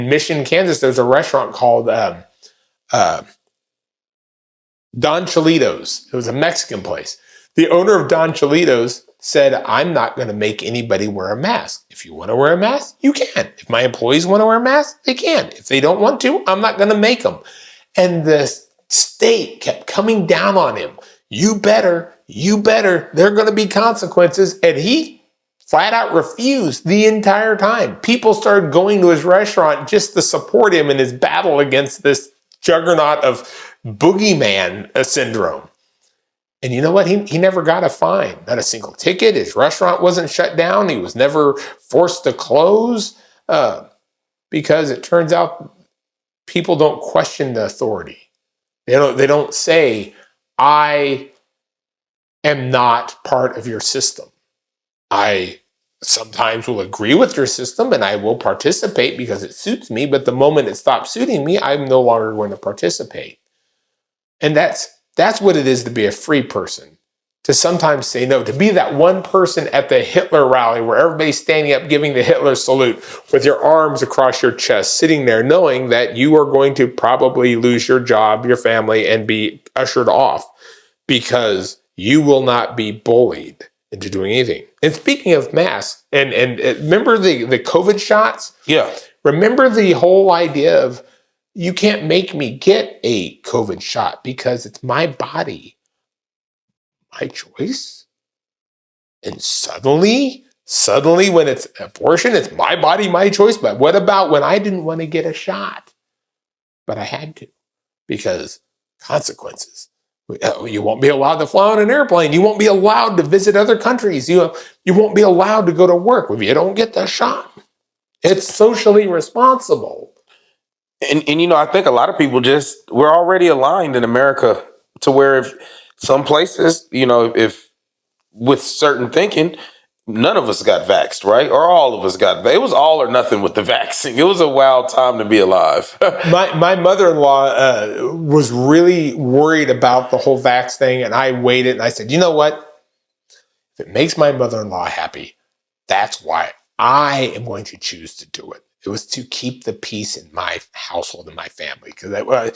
In Mission, Kansas, there's a restaurant called Don Chilitos. It was a Mexican place. The owner of Don Chilitos said, I'm not going to make anybody wear a mask. If you want to wear a mask, you can. If my employees want to wear a mask, they can. If they don't want to, I'm not going to make them. And the state kept coming down on him. You better, there are going to be consequences. And he flat out refused the entire time. People started going to his restaurant just to support him in his battle against this juggernaut of boogeyman syndrome. And you know what? He never got a fine, not a single ticket. His restaurant wasn't shut down. He was never forced to close because it turns out people don't question the authority. They don't say, I am not part of your system. I sometimes will agree with your system and I will participate because it suits me, but the moment it stops suiting me, I'm no longer going to participate. And that's what it is to be a free person, to sometimes say no, to be that one person at the Hitler rally where everybody's standing up giving the Hitler salute with your arms across your chest, sitting there knowing that you are going to probably lose your job, your family, and be ushered off because you will not be bullied into doing anything. And speaking of masks, and remember the COVID shots? Yeah. Remember the whole idea of you can't make me get a COVID shot because it's my body, my choice. And suddenly when it's abortion, it's my body, my choice. But what about when I didn't want to get a shot, but I had to because consequences? You won't be allowed to fly on an airplane. You won't be allowed to visit other countries. You won't be allowed to go to work if you don't get the shot. It's socially responsible. And I think a lot of people we're already aligned in America to where if some places, if with certain thinking, none of us got vaxxed, right? Or all of us got vaxxed. It was all or nothing with the vaccine. It was a wild time to be alive. My mother-in-law was really worried about the whole vax thing, and I waited and I said, you know what? If it makes my mother-in-law happy, that's why I am going to choose to do it. It was to keep the peace in my household and my family. Because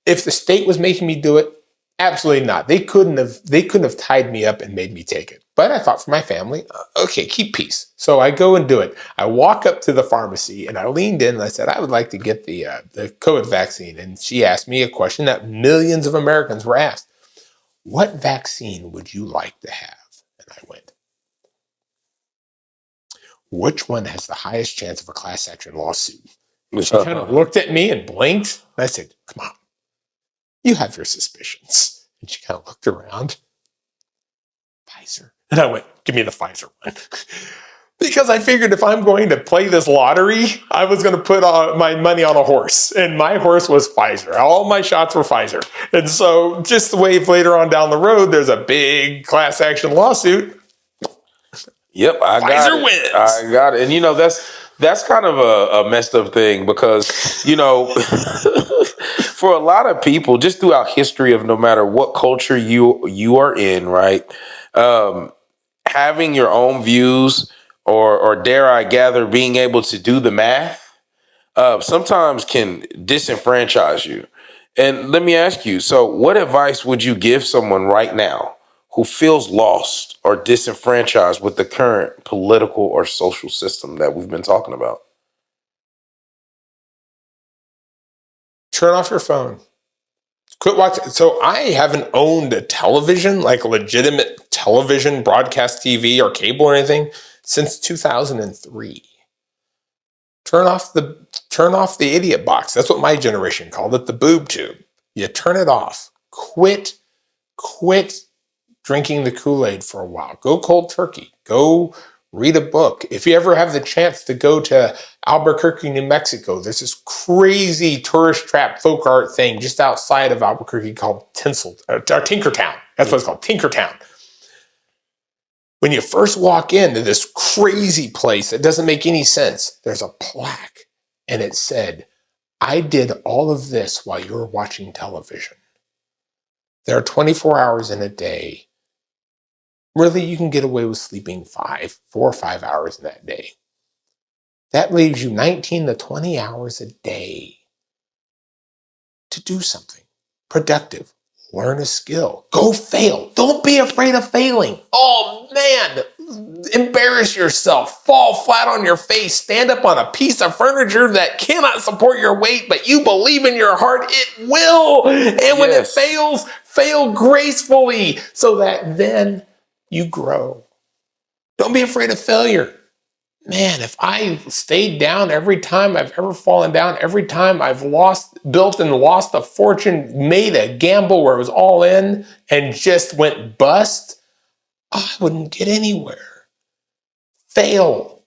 if the state was making me do it, absolutely not. They couldn't have tied me up and made me take it. But I thought for my family, okay, keep peace. So I go and do it. I walk up to the pharmacy and I leaned in and I said, I would like to get the COVID vaccine. And she asked me a question that millions of Americans were asked. What vaccine would you like to have? And I went, which one has the highest chance of a class action lawsuit? And she kind of looked at me and blinked. And I said, come on, you have your suspicions. And she kind of looked around. Pfizer. And I went, give me the Pfizer one. Because I figured if I'm going to play this lottery, I was going to put my money on a horse. And my horse was Pfizer. All my shots were Pfizer. And so just the way later on down the road, there's a big class action lawsuit. Yep, Pfizer wins. I got it. And that's kind of a messed up thing because, for a lot of people, just throughout history of no matter what culture you are in, right? Having your own views or dare I gather, being able to do the math, sometimes can disenfranchise you. And let me ask you, so what advice would you give someone right now who feels lost or disenfranchised with the current political or social system that we've been talking about? Turn off your phone. Quit watching. So I haven't owned a television, like a legitimate television, broadcast TV or cable or anything, since 2003. Turn off the idiot box. That's what my generation called it, the boob tube. You turn it off. Quit drinking the Kool-Aid for a while. Go cold turkey. Go read a book. If you ever have the chance to go to Albuquerque, New Mexico, there's this crazy tourist trap folk art thing just outside of Albuquerque called Tinkertown. That's what it's called, Tinkertown. When you first walk into this crazy place that doesn't make any sense, there's a plaque and it said, I did all of this while you were watching television. There are 24 hours in a day. Really, you can get away with sleeping 4 or 5 hours in that day. That leaves you 19 to 20 hours a day to do something productive. Learn a skill. Go fail. Don't be afraid of failing. Oh man, embarrass yourself. Fall flat on your face. Stand up on a piece of furniture that cannot support your weight, but you believe in your heart it will. And when it fails, fail gracefully so that then you grow. Don't be afraid of failure. Man, if I stayed down every time I've ever fallen down, every time I've built and lost a fortune, made a gamble where it was all in and just went bust, I wouldn't get anywhere. Fail.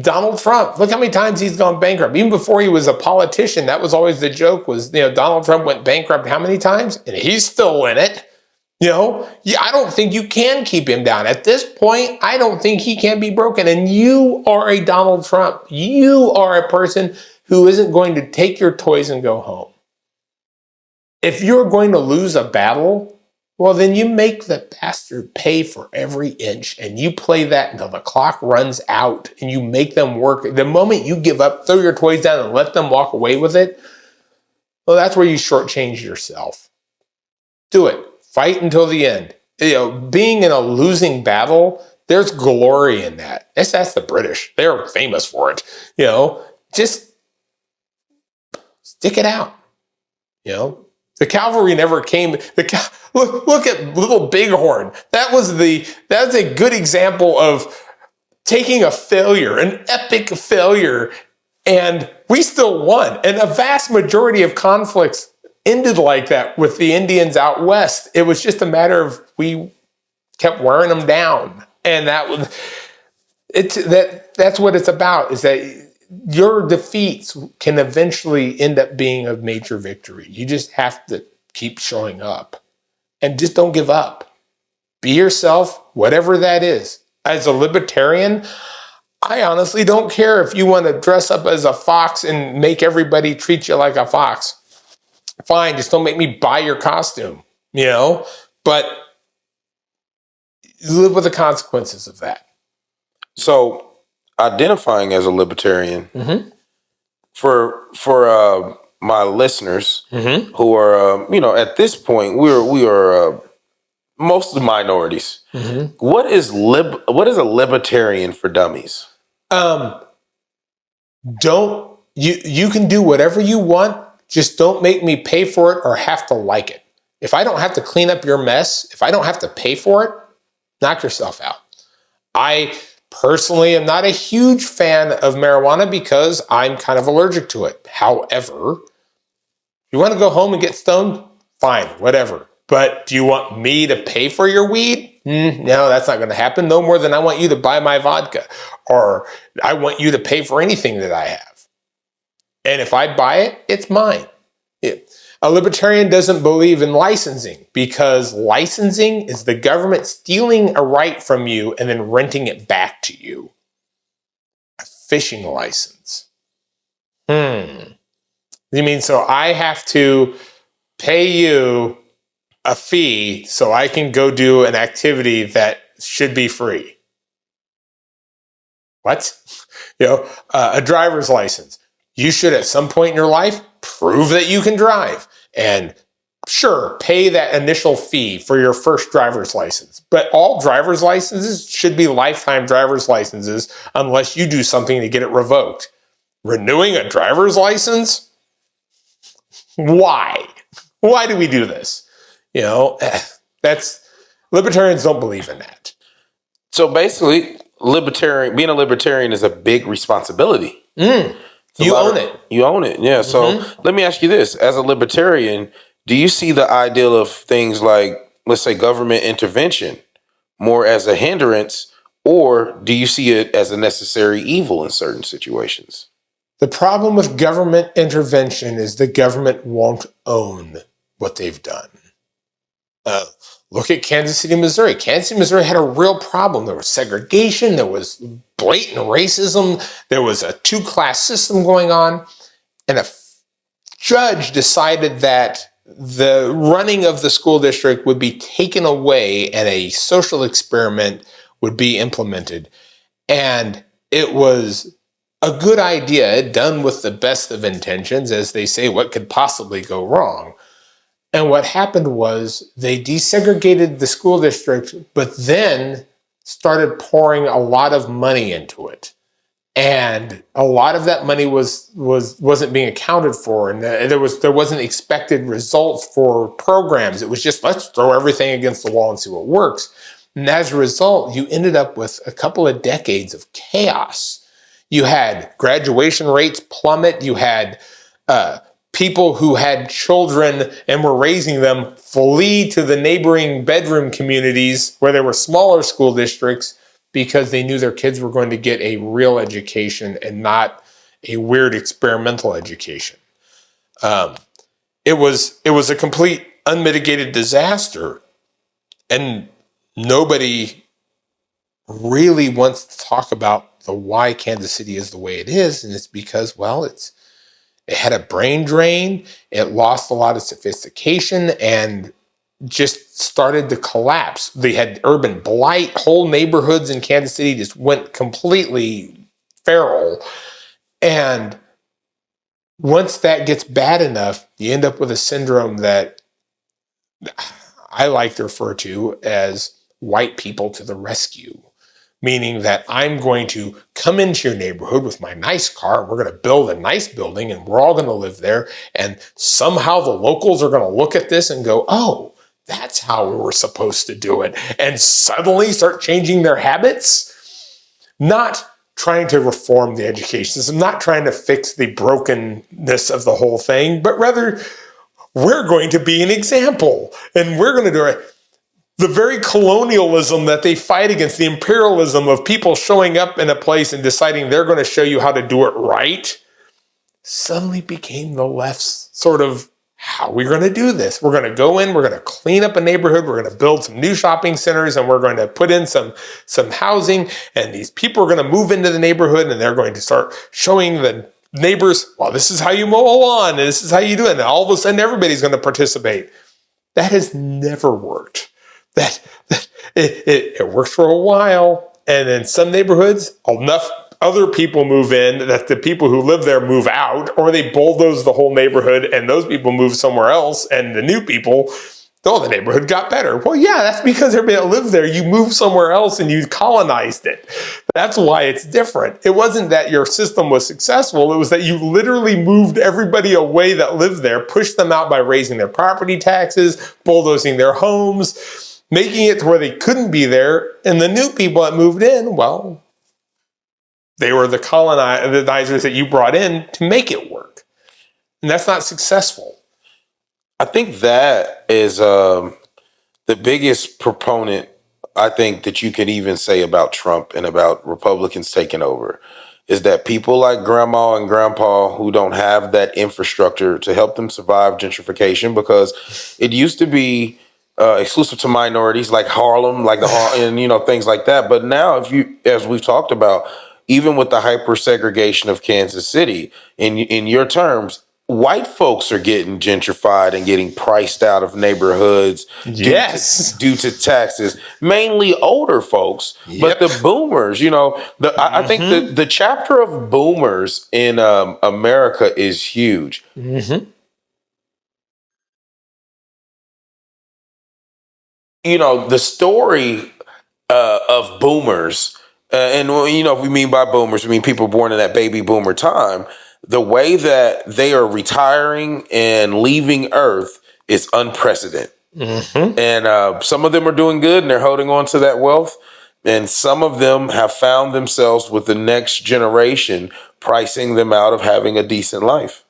Donald Trump, look how many times he's gone bankrupt. Even before he was a politician, that was always the joke was, Donald Trump went bankrupt how many times? And he's still in it. I don't think you can keep him down. At this point, I don't think he can be broken. And you are a Donald Trump. You are a person who isn't going to take your toys and go home. If you're going to lose a battle, well, then you make the bastard pay for every inch and you play that until the clock runs out and you make them work. The moment you give up, throw your toys down and let them walk away with it, well, that's where you shortchange yourself. Do it. Fight until the end. Being in a losing battle, there's glory in that. That's the British. They're famous for it. Just stick it out. The cavalry never came. Look at Little Bighorn. That's a good example of taking a failure, an epic failure, and we still won. And a vast majority of conflicts ended like that with the Indians out west. It was just a matter of we kept wearing them down. And that's what it's about, is that your defeats can eventually end up being a major victory. You just have to keep showing up and just don't give up. Be yourself, whatever that is. As a libertarian, I honestly don't care if you want to dress up as a fox and make everybody treat you like a fox. Fine, just don't make me buy your costume, but live with the consequences of that. So, identifying as a libertarian, for my listeners who are, at this point, we are most minorities. What is a libertarian for dummies? You can do whatever you want. Just don't make me pay for it or have to like it. If I don't have to clean up your mess, if I don't have to pay for it, knock yourself out. I personally am not a huge fan of marijuana because I'm kind of allergic to it. However, if you want to go home and get stoned, fine, whatever. But do you want me to pay for your weed? No, that's not going to happen. No more than I want you to buy my vodka or I want you to pay for anything that I have. And if I buy it, it's mine. A libertarian doesn't believe in licensing because licensing is the government stealing a right from you and then renting it back to you. A fishing license. You mean so I have to pay you a fee so I can go do an activity that should be free? What? A driver's license. You should at some point in your life prove that you can drive. And sure, pay that initial fee for your first driver's license. But all driver's licenses should be lifetime driver's licenses unless you do something to get it revoked. Renewing a driver's license? Why? Why do we do this? Libertarians don't believe in that. So basically, being a libertarian is a big responsibility. You own it. You own it, yeah. So let me ask you this. As a libertarian, do you see the ideal of things like, let's say, government intervention more as a hindrance, or do you see it as a necessary evil in certain situations? The problem with government intervention is the government won't own what they've done. Look at Kansas City, Missouri. Kansas City, Missouri had a real problem. There was segregation. There was blatant racism. There was a two-class system going on. And a judge decided that the running of the school district would be taken away and a social experiment would be implemented. And it was a good idea done with the best of intentions. As they say, what could possibly go wrong? And what happened was they desegregated the school district, but then started pouring a lot of money into it. And a lot of that money wasn't being accounted for, and there wasn't expected results for programs. It was just, let's throw everything against the wall and see what works. And as a result, you ended up with a couple of decades of chaos. You had graduation rates plummet. You had people who had children and were raising them flee to the neighboring bedroom communities where there were smaller school districts, because they knew their kids were going to get a real education and not a weird experimental education. It was a complete unmitigated disaster, and nobody really wants to talk about the why Kansas City is the way it is, and it's because, well, it had a brain drain, it lost a lot of sophistication, and just started to collapse. They had urban blight. Whole neighborhoods in Kansas City just went completely feral. And once that gets bad enough, you end up with a syndrome that I like to refer to as white people to the rescue. Meaning that I'm going to come into your neighborhood with my nice car, and we're going to build a nice building, and we're all going to live there. And somehow the locals are going to look at this and go, oh, that's how we were supposed to do it. And suddenly start changing their habits. Not trying to reform the education system, not trying to fix the brokenness of the whole thing, but rather we're going to be an example. And we're going to do it. The very colonialism that they fight against, the imperialism of people showing up in a place and deciding they're going to show you how to do it right, suddenly became the left's sort of, how are we going to do this? We're going to go in, we're going to clean up a neighborhood, we're going to build some new shopping centers, and we're going to put in some housing, and these people are going to move into the neighborhood, and they're going to start showing the neighbors, well, this is how you mow a lawn, and this is how you do it, and all of a sudden everybody's going to participate. That has never worked. It works for a while, and in some neighborhoods, enough other people move in that the people who live there move out, or they bulldoze the whole neighborhood and those people move somewhere else, and the new people, oh, the neighborhood got better. Well, yeah, that's because everybody that lived there, you moved somewhere else and you colonized it. That's why it's different. It wasn't that your system was successful. It was that you literally moved everybody away that lived there, pushed them out by raising their property taxes, bulldozing their homes, making it to where they couldn't be there. And the new people that moved in, well, they were the colonizers that you brought in to make it work. And that's not successful. I think that is the biggest proponent, I think, that you could even say about Trump and about Republicans taking over, is that people like grandma and grandpa who don't have that infrastructure to help them survive gentrification, because it used to be exclusive to minorities like Harlem, and things like that. But now, as we've talked about, even with the hyper segregation of Kansas City, in your terms, white folks are getting gentrified and getting priced out of neighborhoods due to taxes, mainly older folks. But the boomers, I think the chapter of boomers in America is huge. Mm-hmm. The story of boomers, and if we mean by boomers, we mean people born in that baby boomer time. The way that they are retiring and leaving Earth is unprecedented. Mm-hmm. And some of them are doing good and they're holding on to that wealth. And some of them have found themselves with the next generation pricing them out of having a decent life.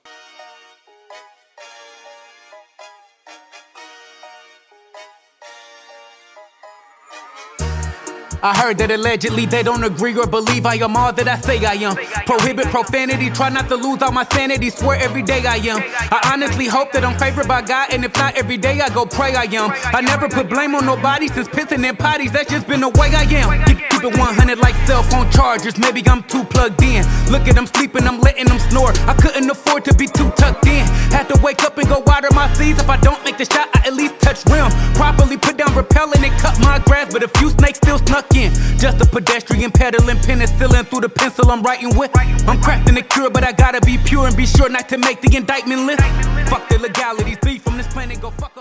I heard that allegedly they don't agree or believe I am all that I say I am. Prohibit profanity, try not to lose all my sanity, swear every day I am. I honestly hope that I'm favored by God, and if not every day I go pray I am. I never put blame on nobody since pissing in potties, that's just been the way I am. Keep it 100 like cell phone chargers, maybe I'm too plugged in. Look at them sleeping, I'm letting them snore. I couldn't afford to be too tucked in. Had to wake up and go out water my seeds. If I don't make the shot, I at least touch rim. Properly put down repellent and cut my grass, but a few snakes still snuck in. Just a pedestrian peddling penicillin through the pencil I'm writing with. I'm crafting a cure, but I gotta be pure and be sure not to make the indictment list. Fuck the legalities, leave from this planet, go fuck.